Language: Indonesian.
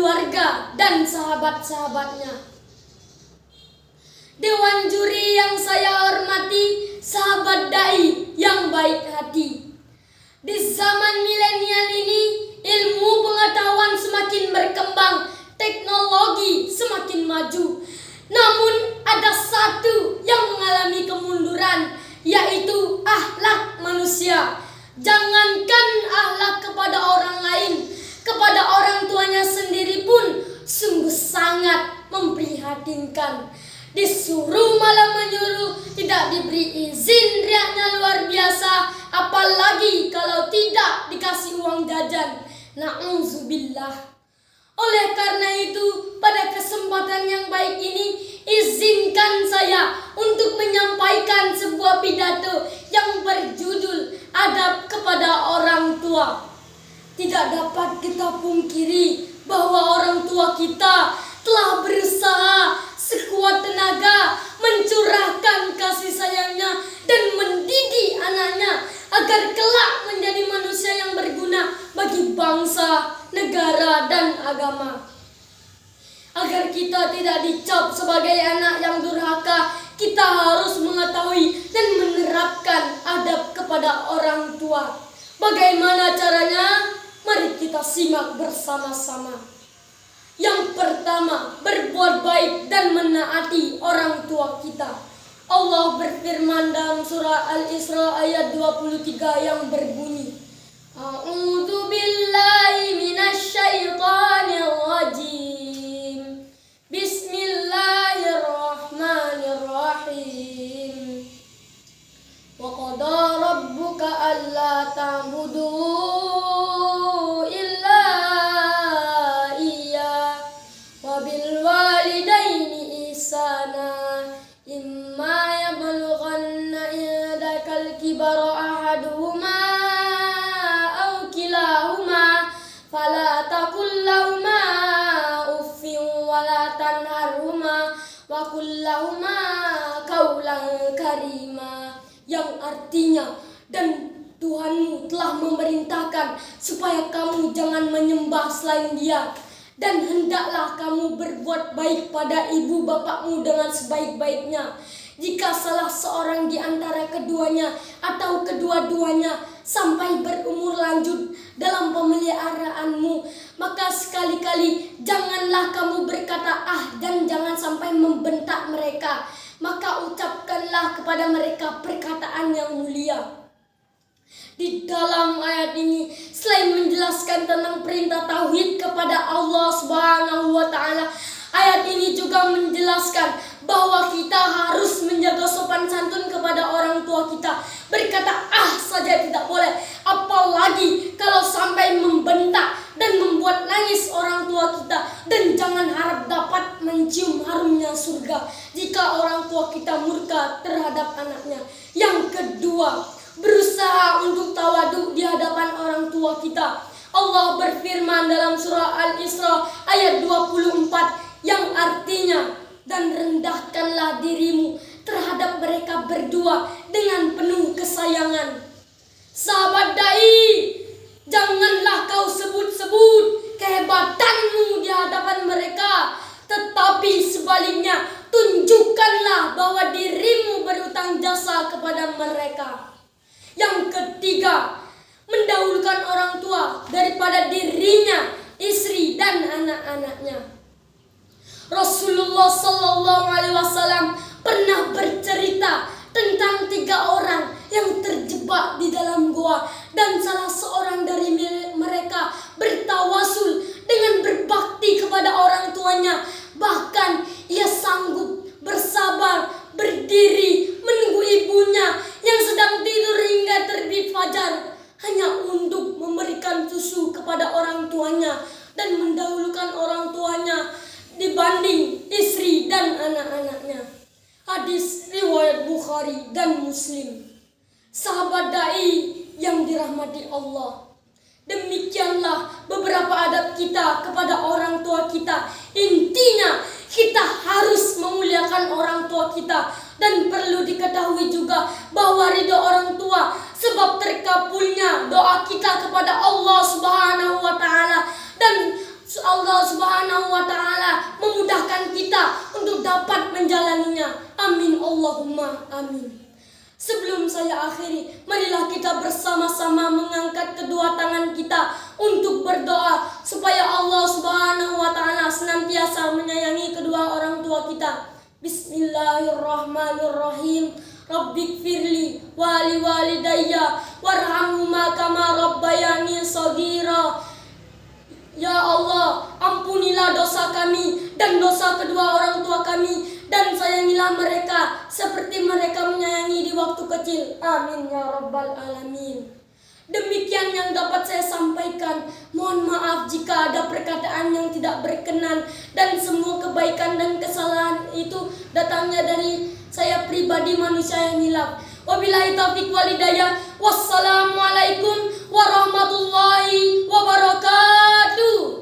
keluarga, dan sahabat-sahabatnya. Dewan juri yang saya hormati, sahabat dai yang baik hati. Di zaman milenial ini, ilmu pengetahuan semakin berkembang, teknologi semakin maju. Namun ada satu yang mengalami kemunduran, yaitu akhlak manusia. Jangankan akhlak kepada orang lain, kepada orang tuanya sendiri pun sungguh sangat memprihatinkan. Disuruh malah menyuruh, tidak diberi izin, riaknya luar biasa, apalagi kalau tidak dikasih uang jajan. Na'udzubillah. Oleh karena itu, pada kesempatan yang baik ini, izinkan saya untuk menyampaikan sebuah pidato yang berjudul Adab kepada Orang Tua. Tidak dapat kita pungkiri bahwa orang tua kita telah berusaha sekuat tenaga mencurahkan kasih sayangnya dan mendidik anaknya agar kelak menjadi manusia yang berguna bagi bangsa, negara, dan agama. Agar kita tidak dicap sebagai anak yang durhaka, kita harus mengetahui dan menerapkan adab kepada orang tua. Bagaimana caranya? Mari kita simak bersama-sama. Yang pertama, berbuat baik dan menaati orang tua kita. Allah berfirman dalam surah Al-Isra ayat 23 yang berbunyi, A'udzu billahi minasyaitonir rajim. Bismillahirrahmanirrahim. Wa qada rabbuka alla ta'budu yang artinya, dan Tuhanmu telah memerintahkan supaya kamu jangan menyembah selain Dia, dan hendaklah kamu berbuat baik pada ibu bapakmu dengan sebaik-baiknya. Jika salah seorang di antara keduanya atau kedua-duanya sampai berumur lanjut dalam pemeliharaanmu, maka sekali-kali janganlah kamu berkata dan jangan sampai membentak mereka. Maka ucapkanlah kepada mereka perkataan yang mulia. Di dalam ayat ini, selain menjelaskan tentang perintah tauhid kepada Allah Subhanahu wa Ta'ala, ayat ini juga menjelaskan bahwa kita harus menjaga sopan santun kepada orang tua kita. Berkata saja tidak boleh, apalagi kalau sampai membentak dan membuat nangis orang tua kita. Dan jangan harap dapat mencium harumnya surga jika orang tua kita murka terhadap anaknya. Yang kedua, berusaha untuk tawadu di hadapan orang tua kita. Allah berfirman dalam surah Al-Isra ayat 24 yang artinya, dan rendahkanlah dirimu terhadap mereka berdua dengan penuh kesayangan. Sahabat dai, janganlah kau sebut-sebut kehebatanmu di hadapan mereka, tetapi sebaliknya tunjukkanlah bahwa dirimu berutang jasa kepada mereka. Yang ketiga, mendahulukan orang tua daripada dirinya, istri, dan anak-anaknya. Rasulullah Sallallahu Alaihi Wasallam pernah bercerita tentang 3 orang yang terjebak di dalam gua, dan salah seorang dari mereka bertawasul dengan berbakti kepada orang tuanya. Bahkan ia sanggup bersabar, berdiri menunggu ibunya yang sedang tidur hingga terbit fajar, hanya untuk memberikan susu kepada orang tuanya dan mendahulukan orang tuanya dibanding istri dan anak-anaknya. Hadis riwayat Bukhari dan Muslim. Sahabat dai yang dirahmati Allah, demikianlah beberapa adab kita kepada orang tua kita. Intinya, kita harus memuliakan orang tua kita. Dan perlu diketahui juga bahwa ridho orang tua sebab terkabulnya doa kita kepada Allah Subhanahu wa Ta'ala. Dan Allah Subhanahu menjalaninya. Amin Allahumma amin. Sebelum saya akhiri, marilah kita bersama-sama mengangkat kedua tangan kita untuk berdoa supaya Allah Subhanahu wa taala senantiasa menyayangi kedua orang tua kita. Bismillahirrahmanirrahim. Rabbighfirli wa liwalidayya warhamhuma kama rabbayani shaghira. Ya Allah, ampunilah dosa kami dan dosa kedua orang tua kami, dan sayangilah mereka seperti mereka menyayangi di waktu kecil. Amin ya rabbal alamin. Demikian yang dapat saya sampaikan. Mohon maaf jika ada perkataan yang tidak berkenan, dan semua kebaikan dan kesalahan itu datangnya dari saya pribadi, manusia yang hilaf. Wabillahi taufiq wal hidayah. Wassalamualaikum warahmatullahi wabarakatuh.